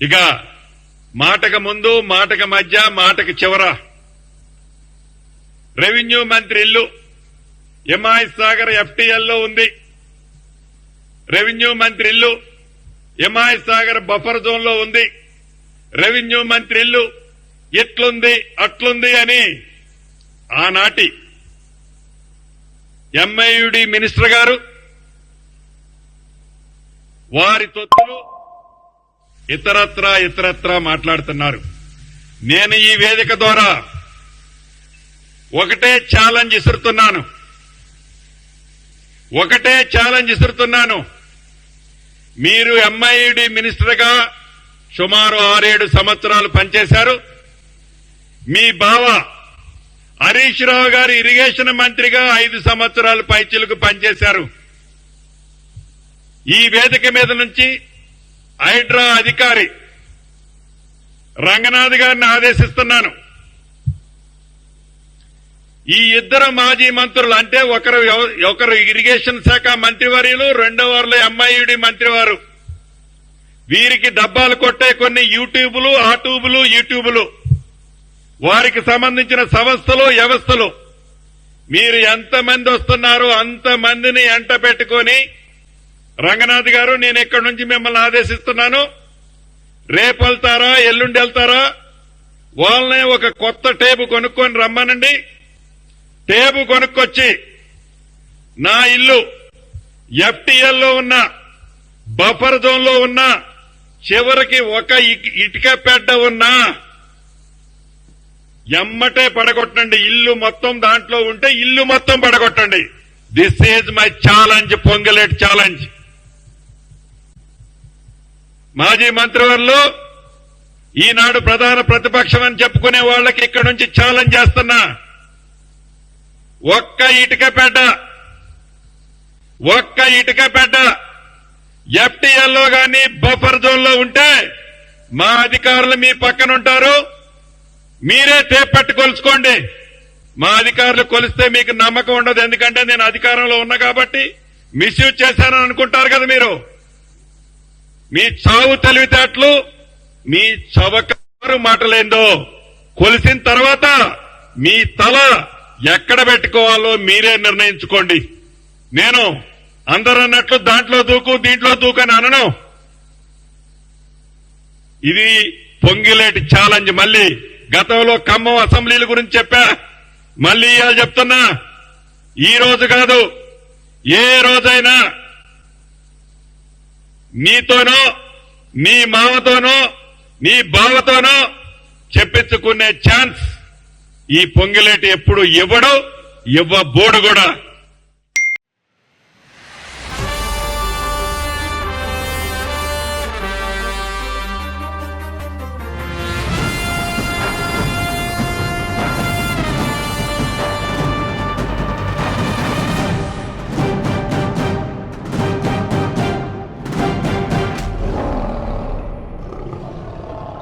ఇక మాటకు ముందు, మాటకు మధ్య, మాటకు చివర రెవెన్యూ మంత్రి ఇల్లు ఎంఐఎస్ సాగర్ ఎఫ్టీఎల్లో ఉంది. రెవెన్యూ మంత్రి ఇల్లు ఎంఐఎస్ సాగర్ బఫర్ జోన్ లో ఉంది. రెవెన్యూ మంత్రి ఇల్లు ఇట్లుంది అట్లుంది అని ఆనాటి ఎంఐయుడి మినిస్టర్ గారు వారి తొత్తులు ఇతరత్రా మాట్లాడుతున్నారు. నేను ఈ వేదిక ద్వారా ఒకటే ఛాలెంజ్ ఇస్తున్నాను. మీరు ఎంఐయుడి మినిస్టర్ గా సుమారు 6-7 సంవత్సరాలు పనిచేశారు. మీ బావ హరీష్ రావు గారు ఇరిగేషన్ మంత్రిగా 5 సంవత్సరాలు పైచిలకు పనిచేశారు. ఈ వేదిక మీద నుంచి హైడ్రా అధికారి రంగనాథ్ గారిని ఆదేశిస్తున్నాను. ఈ ఇద్దరు మాజీ మంత్రులు అంటే ఒకరు ఇరిగేషన్ శాఖ మంత్రివర్యులు, రెండోవారులో ఎంఐయుడి మంత్రివారు, వీరికి డబ్బాలు కొట్టే కొన్ని యూట్యూబులు, యూట్యూబులు, వారికి సంబంధించిన సంస్థలు, వ్యవస్థలు, మీరు ఎంతమంది వస్తున్నారో అంతమందిని ఎంట పెట్టుకొని రంగనాథ్ గారు నేను ఇక్కడి నుంచి మిమ్మల్ని ఆదేశిస్తున్నాను. రేపు వెళ్తారా, ఎల్లుండి వెళ్తారా, వాళ్ళనే ఒక కొత్త టేబు కొనుక్కొని రమ్మనండి. టేబు కొనుక్కొచ్చి నా ఇల్లు ఎఫ్టీఎల్లో ఉన్న బఫర్ జోన్ లో ఉన్న చివరికి ఒక ఇటుక పెడ్డ ఉన్నా ఎమ్మటే పడగొట్టండి. ఇల్లు మొత్తం దాంట్లో ఉంటే ఇల్లు మొత్తం పడగొట్టండి. This is my challenge, Ponguleti challenge. మాజీ మంత్రివర్యులు, ఈనాడు ప్రధాన ప్రతిపక్షం అని చెప్పుకునే వాళ్ళకి ఇక్కడి నుంచి ఛాలెంజ్ చేస్తున్నా. ఒక్క ఇటుక పెడ్డ ఎఫ్టీఎల్లో గాని బఫర్ జోన్ లో ఉంటే మా అధికారులు మీ పక్కన ఉంటారు. మీరే టేప్ పెట్టి కొలుచుకోండి. మా అధికారులు కొలిస్తే మీకు నమ్మకం ఉండదు. ఎందుకంటే నేను అధికారంలో ఉన్నా కాబట్టి మిస్యూజ్ చేశానని అనుకుంటారు కదా మీరు. మీ చావు తెలివితేటలు, మీ చవకారు మాటలేందో కొలిసిన తర్వాత మీ తల ఎక్కడ పెట్టుకోవాలో మీరే నిర్ణయించుకోండి. నేను అందరూ అన్నట్లు దాంట్లో దూకు దీంట్లో దూకు అని అనను. ఇది పొంగిలేటి ఛాలెంజ్. మళ్ళీ గతంలో ఖమ్మం అసెంబ్లీల గురించి చెప్పా, మళ్ళీ ఇవాళ చెప్తున్నా. ఈ రోజు కాదు, ఏ రోజైనా నీతోనో, నీ మామతోనో, నీ బావతోనో చెప్పించుకునే ఛాన్స్ ఈ పొంగిలేటి ఎప్పుడు ఇవ్వబోడు కూడా.